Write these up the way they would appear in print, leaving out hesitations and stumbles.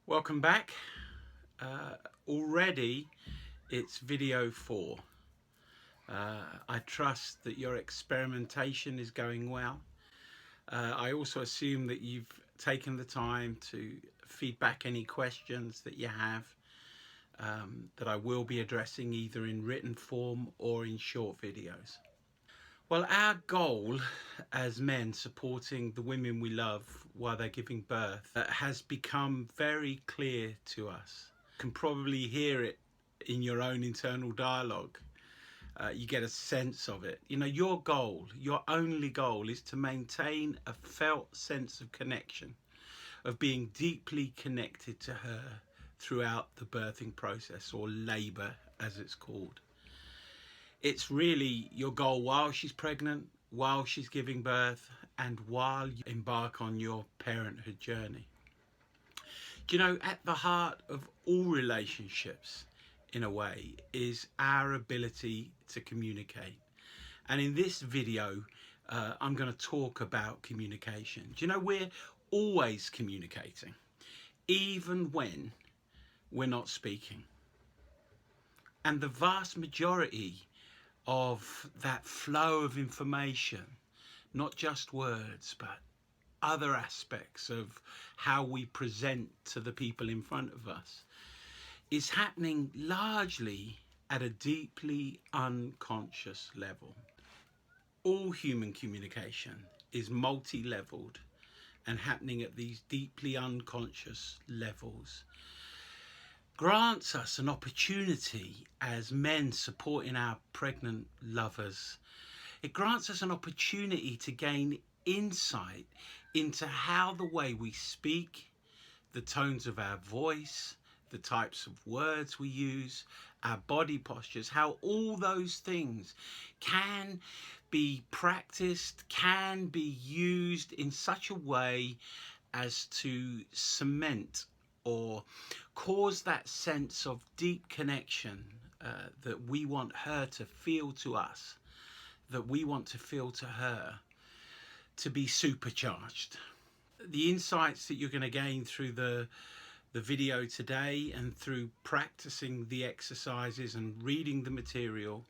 Welcome back. Already it's video 4. I trust that your experimentation is going well. I also assume that you've taken the time to feedback any questions that you have that I will be addressing either in written form or in short videos. Well, our goal as men supporting the women we love while they're giving birth has become very clear to us. You can probably hear it in your own internal dialogue. You get a sense of it. You know, your goal, your only goal, is to maintain a felt sense of connection, of being deeply connected to her throughout the birthing process, or labour as it's called. It's really your goal while she's pregnant, while she's giving birth, and while you embark on your parenthood journey. Do you know, at the heart of all relationships, in a way, is our ability to communicate. And in this video, I'm going to talk about communication. Do you know, we're always communicating, even when we're not speaking. And the vast majority of that flow of information, not just words, but other aspects of how we present to the people in front of us, is happening largely at a deeply unconscious level. All human communication is multi-leveled and happening at these deeply unconscious levels. Grants us an opportunity as men supporting our pregnant lovers. It grants us an opportunity to gain insight into how the way we speak, the tones of our voice, the types of words we use, our body postures, how all those things can be practiced, can be used in such a way as to cement or cause that sense of deep connection that we want her to feel to us, that we want to feel to her, to be supercharged. The insights that you're going to gain through the video today and through practicing the exercises and reading the material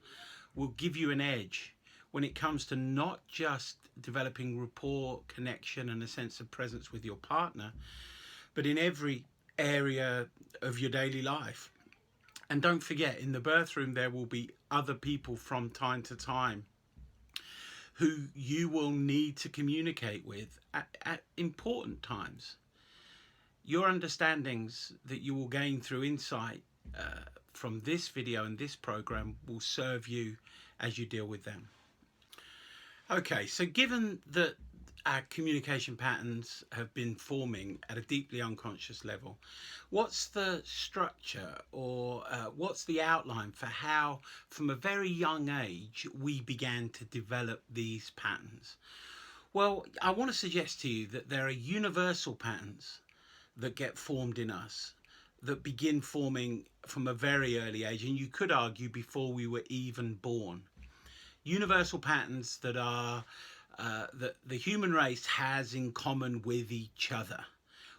will give you an edge when it comes to not just developing rapport, connection and a sense of presence with your partner, but in every area of your daily life. And don't forget, in the birth room there will be other people from time to time who you will need to communicate with at important times. Your understandings that you will gain through insight from this video and this program will serve you as you deal with them. Okay, so given that our communication patterns have been forming at a deeply unconscious level, what's the structure or what's the outline for how from a very young age we began to develop these patterns? Well, I want to suggest to you that there are universal patterns that get formed in us, that begin forming from a very early age, and you could argue before we were even born. Universal patterns that are that the human race has in common with each other.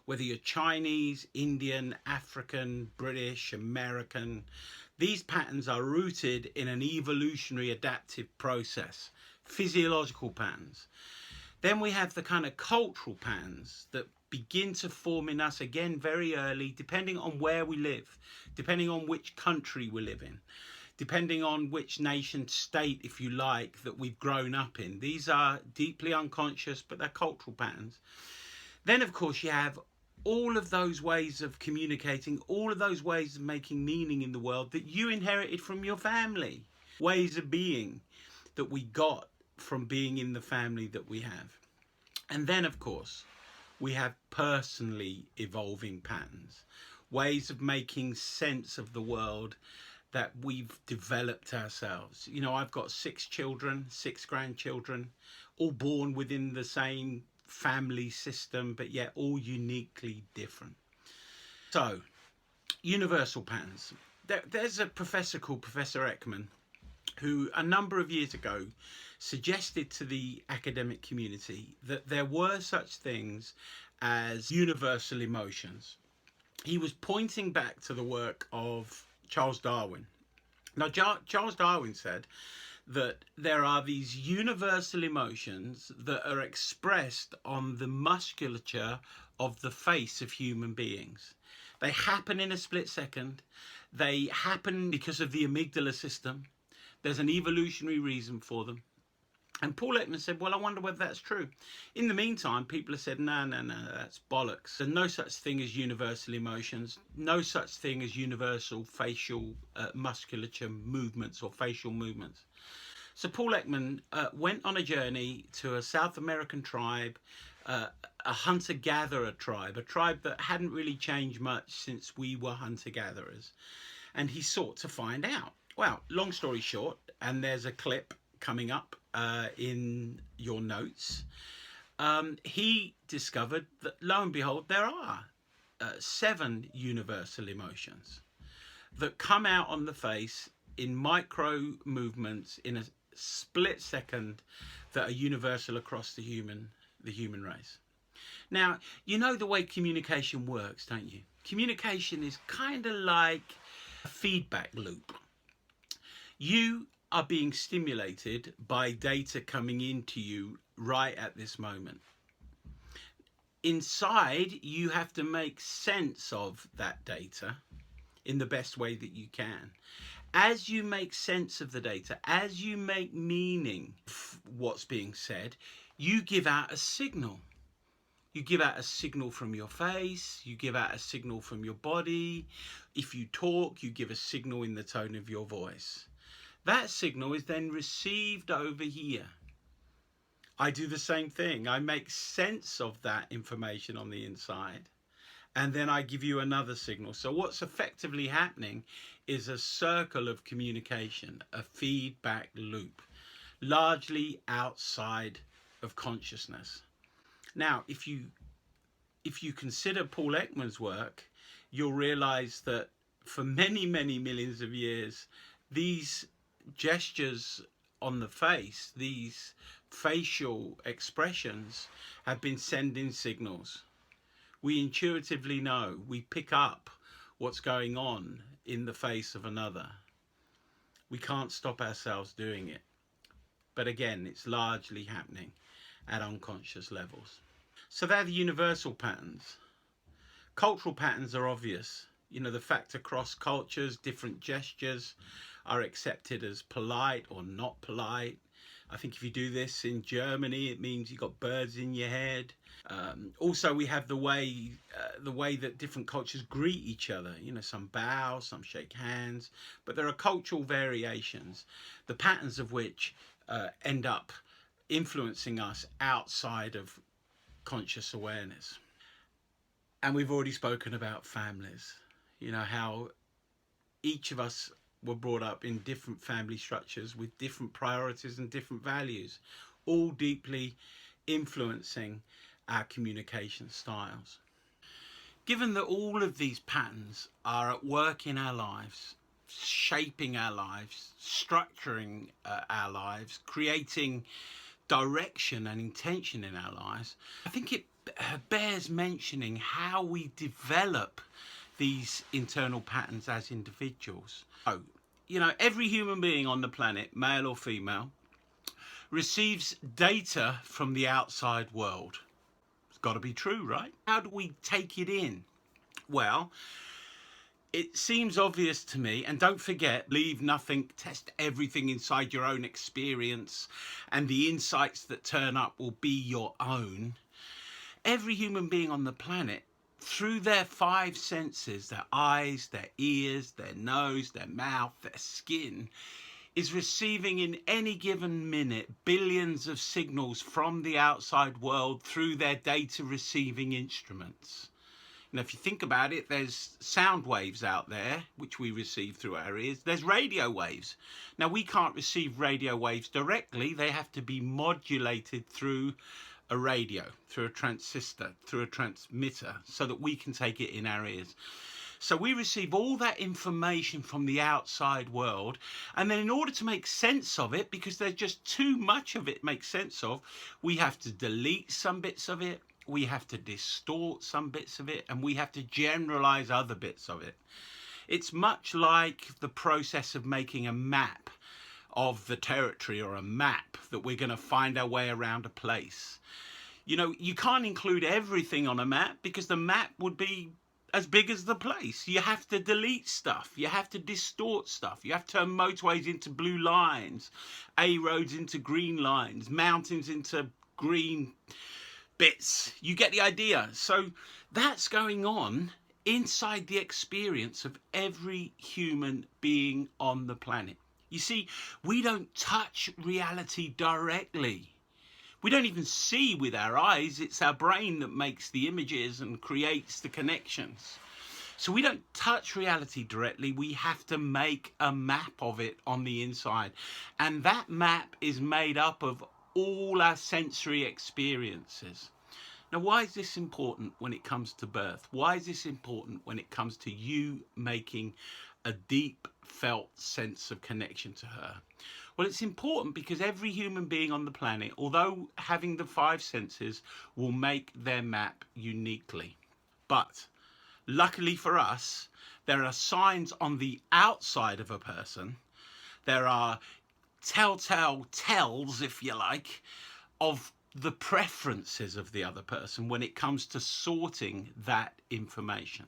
Whether you're Chinese, Indian, African, British, American, these patterns are rooted in an evolutionary adaptive process, physiological patterns. Then we have the kind of cultural patterns that begin to form in us again very early, depending on where we live, depending on which country we live in, depending on which nation state, if you like, that we've grown up in. These are deeply unconscious, but they're cultural patterns. Then, of course, you have all of those ways of communicating, all of those ways of making meaning in the world that you inherited from your family, ways of being that we got from being in the family that we have. And then, of course, we have personally evolving patterns, ways of making sense of the world that we've developed ourselves. You know, I've got 6 children, 6 grandchildren, all born within the same family system, but yet all uniquely different. So, universal patterns. There's a professor called Professor Ekman who a number of years ago suggested to the academic community that there were such things as universal emotions. he was pointing back to the work of Charles Darwin. Now, Charles Darwin said that there are these universal emotions that are expressed on the musculature of the face of human beings. They happen in a split second. They happen because of the amygdala system. There's an evolutionary reason for them. And Paul Ekman said, well, I wonder whether that's true. In the meantime, people have said, no, that's bollocks. There's no such thing as universal emotions, no such thing as universal facial musculature movements or facial movements. So Paul Ekman went on a journey to a South American tribe, a hunter-gatherer tribe, a tribe that hadn't really changed much since we were hunter-gatherers. And he sought to find out. Well, long story short, and there's a clip coming up in your notes, he discovered that, lo and behold, there are 7 universal emotions that come out on the face in micro movements in a split second that are universal across the human race. Now, you know the way communication works, don't you? Communication is kind of like a feedback loop. You are being stimulated by data coming into you right at this moment. Inside, you have to make sense of that data in the best way that you can. As you make sense of the data, as you make meaning of what's being said, you give out a signal. You give out a signal from your face, you give out a signal from your body. If you talk, you give a signal in the tone of your voice. That signal is then received over here. I do the same thing. I make sense of that information on the inside, and then I give you another signal. So what's effectively happening is a circle of communication, a feedback loop, largely outside of consciousness. Now, if you consider Paul Ekman's work, you'll realize that for many, many millions of years, these gestures on the face, these facial expressions, have been sending signals. We intuitively know, we pick up what's going on in the face of another. We can't stop ourselves doing it. But again, it's largely happening at unconscious levels. So they're the universal patterns. Cultural patterns are obvious. You know, the fact across cultures, different gestures are accepted as polite or not polite. I think if you do this in Germany, it means you've got birds in your head. Also, we have the way that different cultures greet each other. You know, some bow, some shake hands, but there are cultural variations, the patterns of which end up influencing us outside of conscious awareness. And we've already spoken about families. You know, how each of us were brought up in different family structures with different priorities and different values, all deeply influencing our communication styles. Given that all of these patterns are at work in our lives, shaping our lives, structuring our lives, creating direction and intention in our lives, I think it bears mentioning how we develop these internal patterns as individuals. So, you know, every human being on the planet, male or female, receives data from the outside world. It's got to be true, right? How do we take it in? Well, it seems obvious to me, and don't forget, leave nothing, test everything inside your own experience, and the insights that turn up will be your own. Every human being on the planet, through their 5 senses, their eyes, their ears, their nose, their mouth, their skin, is receiving in any given minute billions of signals from the outside world through their data receiving instruments. Now, if you think about it, there's sound waves out there, which we receive through our ears. There's radio waves. Now, we can't receive radio waves directly. They have to be modulated through a radio, through a transistor, through a transmitter, so that we can take it in our ears. So we receive all that information from the outside world, and then in order to make sense of it, because there's just too much of it to make sense of, we have to delete some bits of it, we have to distort some bits of it, and we have to generalize other bits of it. It's much like the process of making a map of the territory, or a map that we're going to find our way around a place. You know, you can't include everything on a map because the map would be as big as the place. You have to delete stuff. You have to distort stuff. You have to turn motorways into blue lines, A roads into green lines, mountains into green bits. You get the idea. So that's going on inside the experience of every human being on the planet. You see, we don't touch reality directly. We don't even see with our eyes. It's our brain that makes the images and creates the connections. So we don't touch reality directly. We have to make a map of it on the inside. And that map is made up of all our sensory experiences. Now, why is this important when it comes to birth? Why is this important when it comes to you making a deep felt sense of connection to her? Well, it's important because every human being on the planet, although having the 5 senses, will make their map uniquely. But luckily for us, there are signs on the outside of a person. There are telltale tells, if you like, of the preferences of the other person when it comes to sorting that information.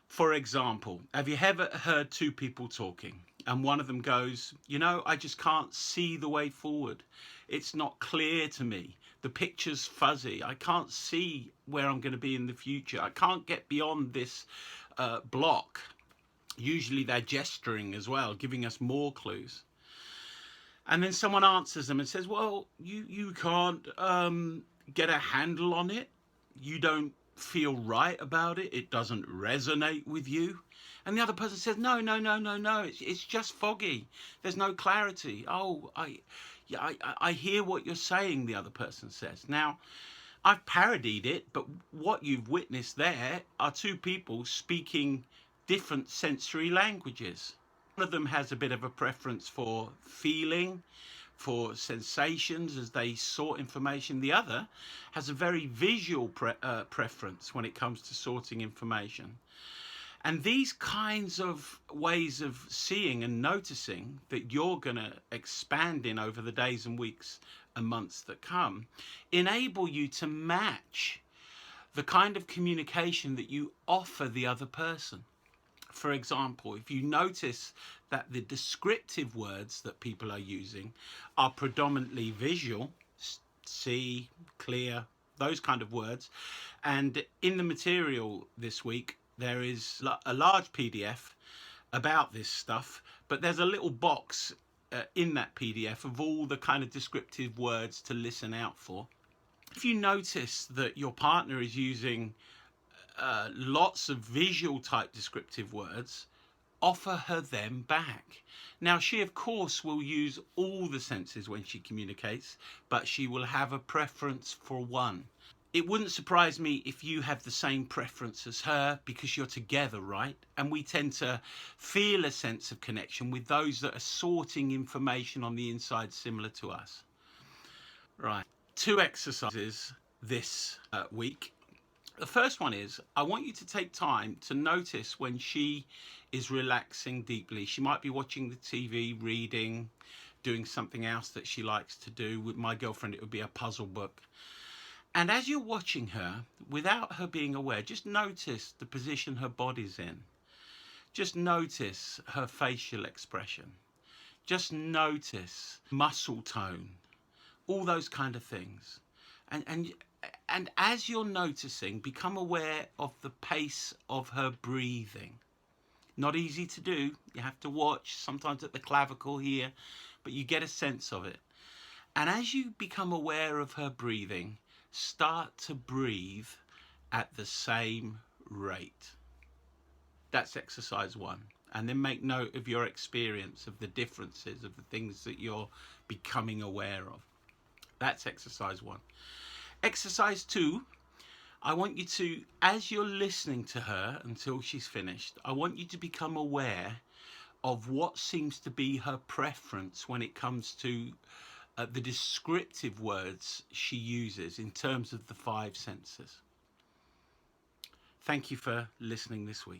For example, have you ever heard 2 people talking and one of them goes, you know, I just can't see the way forward. It's not clear to me. The picture's fuzzy. I can't see where I'm going to be in the future. I can't get beyond this block. Usually they're gesturing as well, giving us more clues. And then someone answers them and says, well, you can't get a handle on it. You don't feel right about it. It doesn't resonate with you. And the other person says, no, it's just foggy. There's no clarity. Oh, I hear what you're saying, the other person says. Now, I've parodied it, but what you've witnessed there are 2 people speaking different sensory languages. One of them has a bit of a preference for feeling, for sensations as they sort information. The other has a very visual preference when it comes to sorting information. And these kinds of ways of seeing and noticing that you're going to expand in over the days and weeks and months that come enable you to match the kind of communication that you offer the other person. For example, if you notice that the descriptive words that people are using are predominantly visual, see, clear, those kind of words, and in the material this week there is a large PDF about this stuff, but there's a little box in that PDF of all the kind of descriptive words to listen out for. If you notice that your partner is using lots of visual type descriptive words, offer her them back. Now, she of course will use all the senses when she communicates, but she will have a preference for one. It wouldn't surprise me if you have the same preference as her, because you're together, right? And we tend to feel a sense of connection with those that are sorting information on the inside similar to us. Right, 2 exercises this week. The first one is, I want you to take time to notice when she is relaxing deeply. She might be watching the TV, reading, doing something else that she likes to do. With my girlfriend, it would be a puzzle book. And as you're watching her, without her being aware, just notice the position her body's in. Just notice her facial expression. Just notice muscle tone, all those kind of things. And as you're noticing, become aware of the pace of her breathing. Not easy to do. You have to watch, sometimes at the clavicle here, but you get a sense of it. And as you become aware of her breathing, start to breathe at the same rate. That's exercise 1. And then make note of your experience of the differences of the things that you're becoming aware of. That's exercise 1. Exercise 2, I want you to, as you're listening to her until she's finished, I want you to become aware of what seems to be her preference when it comes to the descriptive words she uses in terms of the five senses. Thank you for listening this week.